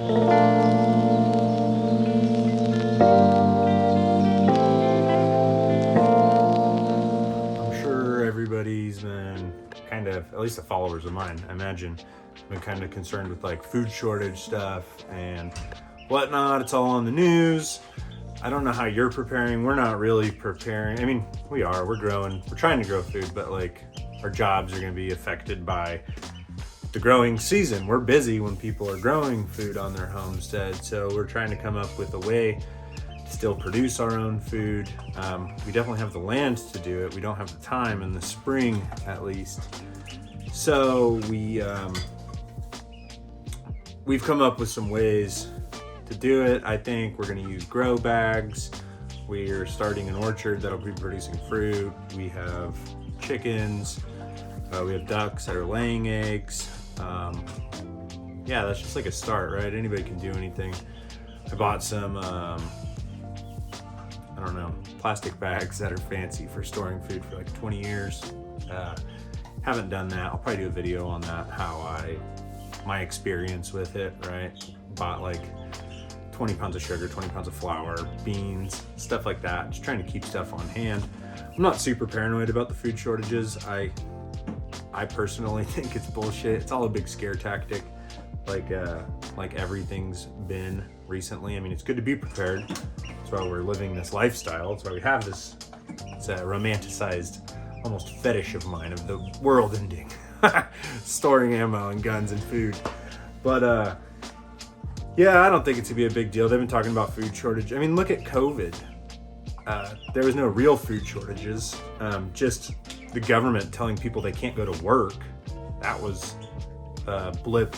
I'm sure everybody's been kind of, at least the followers of mine, I imagine, been kind of concerned with like food shortage stuff and whatnot. It's all on the news. I don't know how you're preparing. We're not really preparing. I mean, we're growing, we're trying to grow food, but like our jobs are going to be affected by the growing season. We're busy when people are growing food on their homestead. So we're trying to come up with a way to still produce our own food. We definitely have the land to do it. We don't have the time in the spring, at least. So we've come up with some ways to do it. I think we're going to use grow bags. We're starting an orchard that'll be producing fruit. We have chickens. We have ducks that are laying eggs. Yeah, that's just like a start, right? Anybody can do anything. I bought some, I don't know, plastic bags that are fancy for storing food for like 20 years. Haven't done that. I'll probably do a video on that, my experience with it, right? Bought like 20 pounds of sugar, 20 pounds of flour, beans, stuff like that. Just trying to keep stuff on hand. I'm not super paranoid about the food shortages. I personally think it's bullshit. It's all a big scare tactic, like everything's been recently. I mean, it's good to be prepared. That's why we're living this lifestyle. That's why we have this. It's a romanticized, almost fetish of mine of the world ending, storing ammo and guns and food. But yeah, I don't think it's gonna be a big deal. They've been talking about food shortage. I mean, look at COVID. There was no real food shortages. Just the government telling people they can't go to work. That was a blip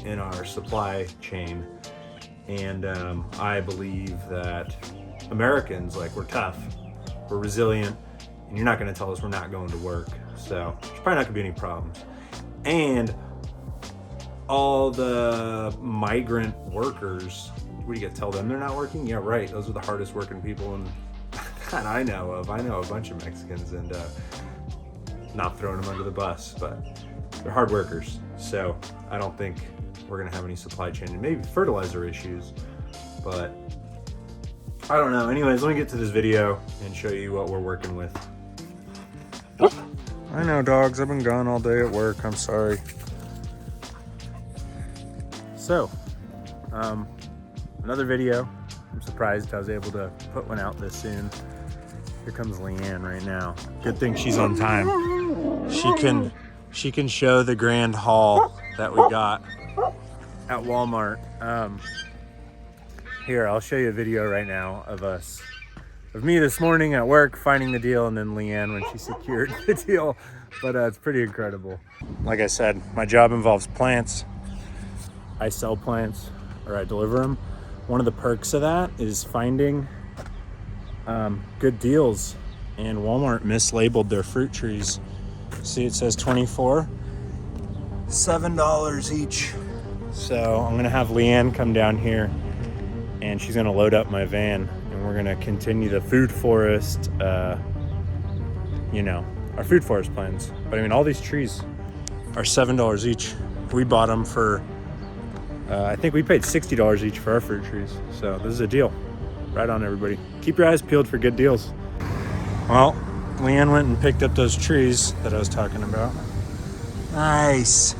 in our supply chain. And I believe that Americans, like, we're tough, we're resilient, and you're not gonna tell us we're not going to work. So there's probably not gonna be any problems. And all the migrant workers, what do you gotta tell them they're not working? Yeah, right, those are the hardest working people that I know of. I know a bunch of Mexicans, and not throwing them under the bus, but they're hard workers. So I don't think we're gonna have any supply chain and maybe fertilizer issues, but I don't know. Anyways, let me get to this video and show you what we're working with. I know, dogs, I've been gone all day at work, I'm sorry. So, another video. I'm surprised I was able to put one out this soon. Here comes Leanne right now. Good thing she's on time. She can show the grand haul that we got at Walmart. Here, I'll show you a video right now of me this morning at work finding the deal, and then Leanne when she secured the deal. But it's pretty incredible. Like I said, my job involves plants. I sell plants, or I deliver them. One of the perks of that is finding good deals, and Walmart mislabeled their fruit trees. See, it says 24, $7 each. So I'm gonna have Leanne come down here, and she's gonna load up my van, and we're gonna continue the food forest, our food forest plans. But I mean, all these trees are $7 each. We bought them for, I think we paid $60 each for our fruit trees. So this is a deal. Right on, everybody. Keep your eyes peeled for good deals. Well, Leanne went and picked up those trees that I was talking about. Nice.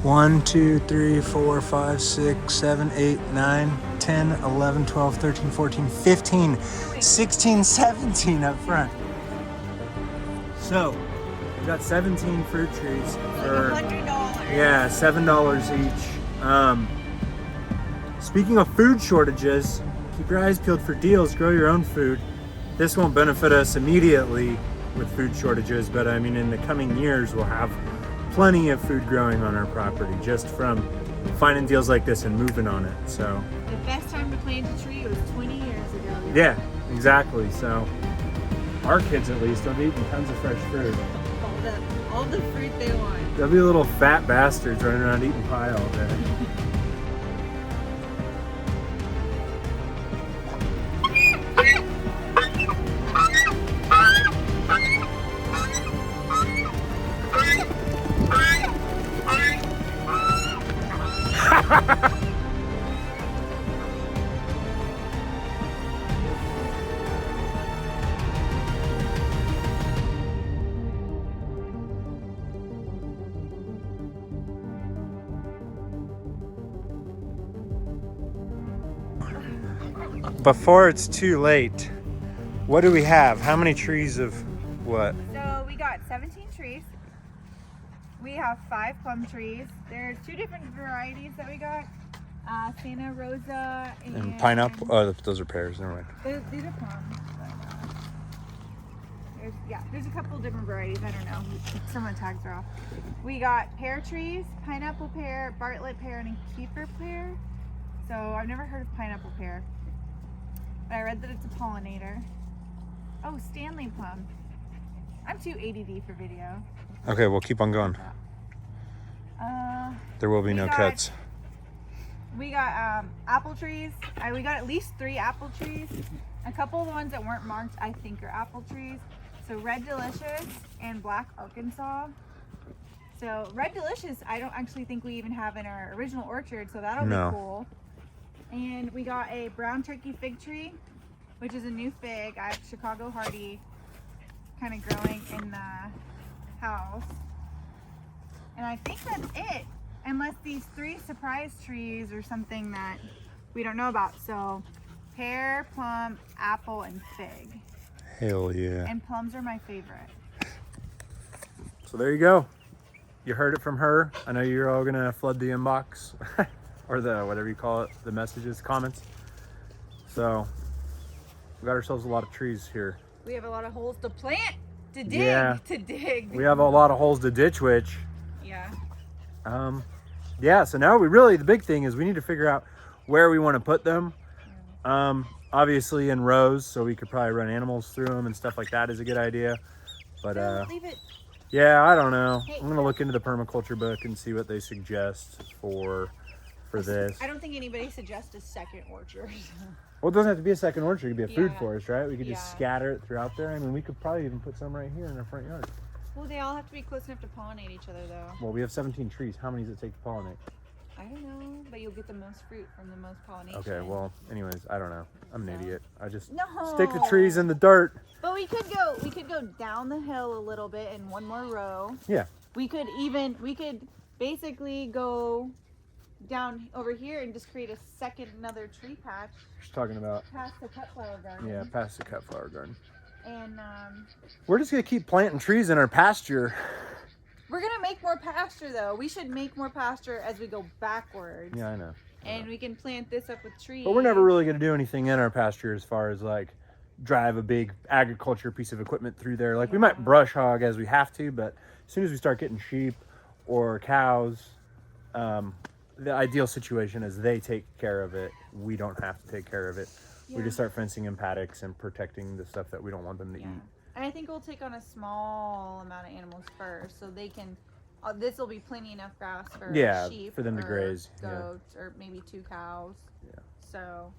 1, 2, 3, 4, 5, 6, 7, 8, 9, 10, 11, 12, 13, 14, 15, 16, 17 up front. So, we got 17 fruit trees for $100. Yeah, $7 each. Speaking of food shortages, keep your eyes peeled for deals, grow your own food. This won't benefit us immediately with food shortages, but I mean, in the coming years, we'll have plenty of food growing on our property just from finding deals like this and moving on it. So the best time to plant a tree was 20 years ago. Yeah, exactly. So our kids, at least, they'll be eating tons of fresh fruit. All the fruit they want. They'll be little fat bastards running around eating pie all day. before it's too late, what do we have? How many trees of what? So we got 17 trees. We have 5 plum trees. There's 2 different varieties that we got. Santa Rosa And pineapple? Oh, those are pears, never mind. These are plums. There's a couple different varieties. I don't know. Some of the tags are off. We got pear trees, pineapple pear, Bartlett pear, and a Kiefer pear. So I've never heard of pineapple pear, but I read that it's a pollinator. Oh, Stanley plum. I'm too ADD for video. Okay, we'll keep on going. There will be no cuts. We got apple trees. We got at least 3 apple trees. A couple of the ones that weren't marked, I think, are apple trees. So Red Delicious and Black Arkansas. So Red Delicious, I don't actually think we even have in our original orchard, so that'll be cool. And we got a brown turkey fig tree, which is a new fig. I have Chicago Hardy kind of growing in the house. And I think that's it, unless these 3 surprise trees or something that we don't know about. So pear, plum, apple, and fig. Hell yeah. And plums are my favorite. So there you go. You heard it from her. I know you're all gonna flood the inbox or the whatever you call it, the messages, comments. So we got ourselves a lot of trees here. We have a lot of holes to plant, to dig, to dig. We have a lot of holes to ditch witch. Yeah. Yeah, so now the big thing is we need to figure out where we want to put them. Obviously in rows, so we could probably run animals through them and stuff like that is a good idea. But leave it. yeah, I don't know. I'm gonna look into the permaculture book and see what they suggest for this. I don't think anybody suggests a second orchard. Well, it doesn't have to be a second orchard. It could be a food forest, right? We could just scatter it throughout there. I mean, we could probably even put some right here in our front yard. Well, they all have to be close enough to pollinate each other, though. Well, we have 17 trees. How many does it take to pollinate? I don't know, but you'll get the most fruit from the most pollination. Okay, well, anyways, I don't know. I'm an idiot. I just No. stick the trees in the dirt. But we could go down the hill a little bit in one more row. Yeah. We could basically go down over here and just create another tree patch. Just talking about past the cut flower garden. Yeah, past the cut flower garden. And we're just gonna keep planting trees in our pasture. we're gonna make more pasture though. We should make more pasture as we go backwards. Yeah, I know. And we can plant this up with trees. But we're never really gonna do anything in our pasture as far as like drive a big agriculture piece of equipment through there. Like we might brush hog as we have to, but as soon as we start getting sheep or cows, the ideal situation is they take care of it. We don't have to take care of it. We just start fencing in paddocks and protecting the stuff that we don't want them to eat. And I think we'll take on a small amount of animals first, so they can. This will be plenty enough grass for sheep, for them to graze, goats, or maybe 2 cows. Yeah. So.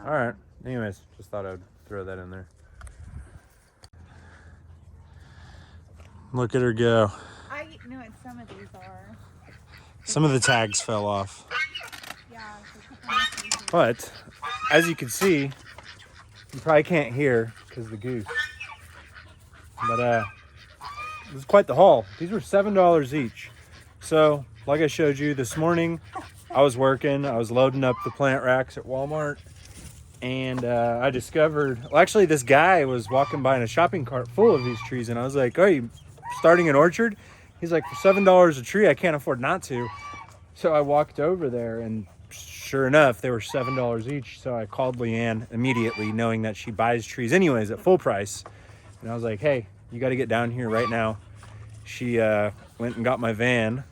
All right. Anyways, just thought I'd throw that in there. Look at her go. I know what some of these are. Some of the tags fell off. Yeah. So a couple But as you can see, you probably can't hear because of the goose. But it was quite the haul. These were $7 each. So like I showed you this morning, I was working. I was loading up the plant racks at Walmart. And I discovered, well, actually this guy was walking by in a shopping cart full of these trees. And I was like, oh, you starting an orchard? He's like, for $7 a tree, I can't afford not to. So I walked over there and sure enough, they were $7 each. So I called Leanne immediately, knowing that she buys trees anyways at full price. And I was like, hey, you got to get down here right now. She went and got my van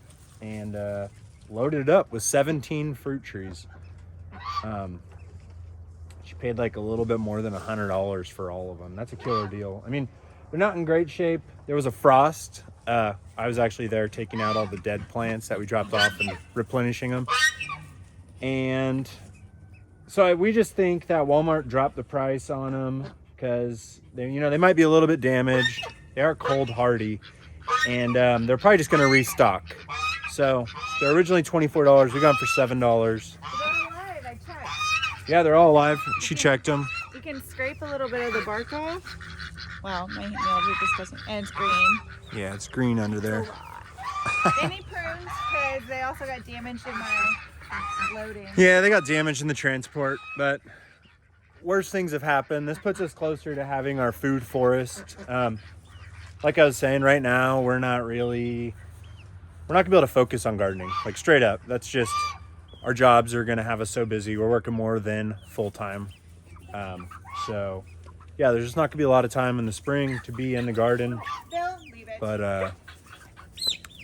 and loaded it up with 17 fruit trees. She paid like a little bit more than $100 for all of them. That's a killer deal. I mean, they're not in great shape. There was a frost. I was actually there taking out all the dead plants that we dropped off and replenishing them. And so we just think that Walmart dropped the price on them because they might be a little bit damaged. They are cold hardy, and they're probably just going to restock. So they're originally $24. We got them for $7. They're alive, I checked. Yeah, they're all alive. She checked them. You can scrape a little bit of the bark off. Wow, my nails are disgusting. And it's green. Yeah, it's green under there. They need prunes because they also got damaged in my loading. Yeah, they got damaged in the transport, but worse things have happened. This puts us closer to having our food forest. Like I was saying, right now we're not gonna be able to focus on gardening, like straight up. That's just, our jobs are gonna have us so busy. We're working more than full time. So yeah, there's just not gonna be a lot of time in the spring to be in the garden. Bill, leave it. But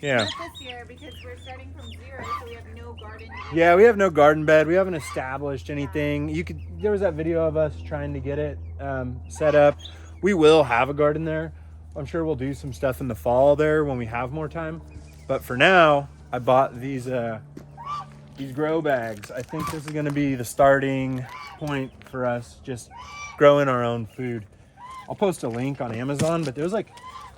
yeah. Not this year because we're starting from zero, so we have no garden. Yeah, we have no garden bed. We haven't established anything. There was that video of us trying to get it set up. We will have a garden there. I'm sure we'll do some stuff in the fall there when we have more time. But for now, I bought these grow bags. I think this is going to be the starting point for us just growing our own food. I'll post a link on Amazon, but there's like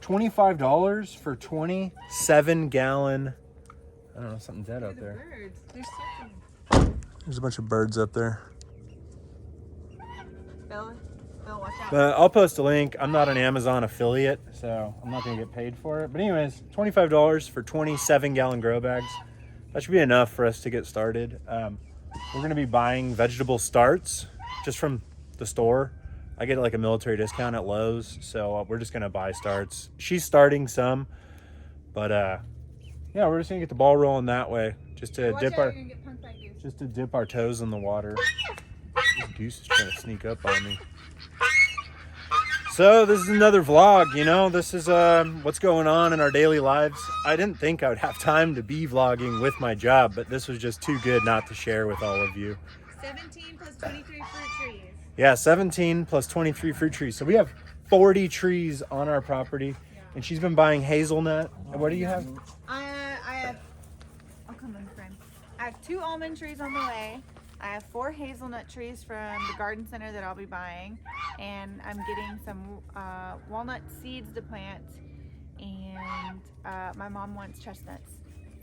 $25 for 27-gallon. I don't know, something's dead out there. Birds. There's something. There's a bunch of birds up there. Bill, watch out. But I'll post a link. I'm not an Amazon affiliate, so I'm not going to get paid for it. But anyways, $25 for 27-gallon grow bags. That should be enough for us to get started. We're going to be buying vegetable starts just from the store. I get like a military discount at Lowe's, so we're just going to buy starts. She's starting some, but yeah, we're just going to get the ball rolling that way, just to Watch dip out, our you're gonna get punked by goose. just to dip our toes in the water. This goose is trying to sneak up on me. So this is another vlog, you know, this is what's going on in our daily lives. I didn't think I would have time to be vlogging with my job, but this was just too good not to share with all of you. 17 plus 23 fruit trees. Yeah, 17 plus 23 fruit trees. So we have 40 trees on our property, and she's been buying hazelnut. And what do you have? I have, I'll come in frame. I have 2 almond trees on the way. I have 4 hazelnut trees from the garden center that I'll be buying, and I'm getting some walnut seeds to plant, and my mom wants chestnuts,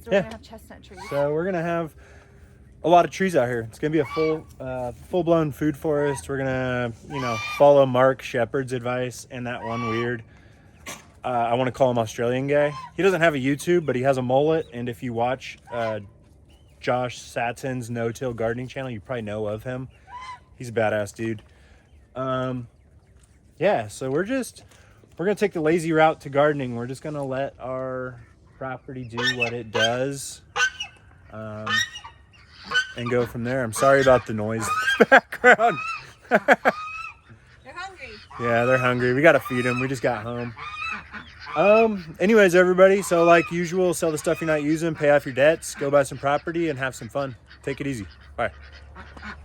so we're gonna have chestnut trees. So we're gonna have a lot of trees out here. It's gonna be a full-blown food forest. We're gonna, you know, follow Mark Shepard's advice and that one weird, I want to call him Australian guy. He doesn't have a YouTube, but he has a mullet, and if you watch Josh Satin's No-Till Gardening channel, you probably know of him. He's a badass dude. Yeah, so we're gonna take the lazy route to gardening. We're just gonna let our property do what it does, and go from there. I'm sorry about the noise in the background. They're hungry. Yeah, they're hungry. We gotta feed them. We just got home. Anyways, everybody, so like usual, sell the stuff you're not using, pay off your debts, go buy some property, and have some fun. Take it easy. Bye.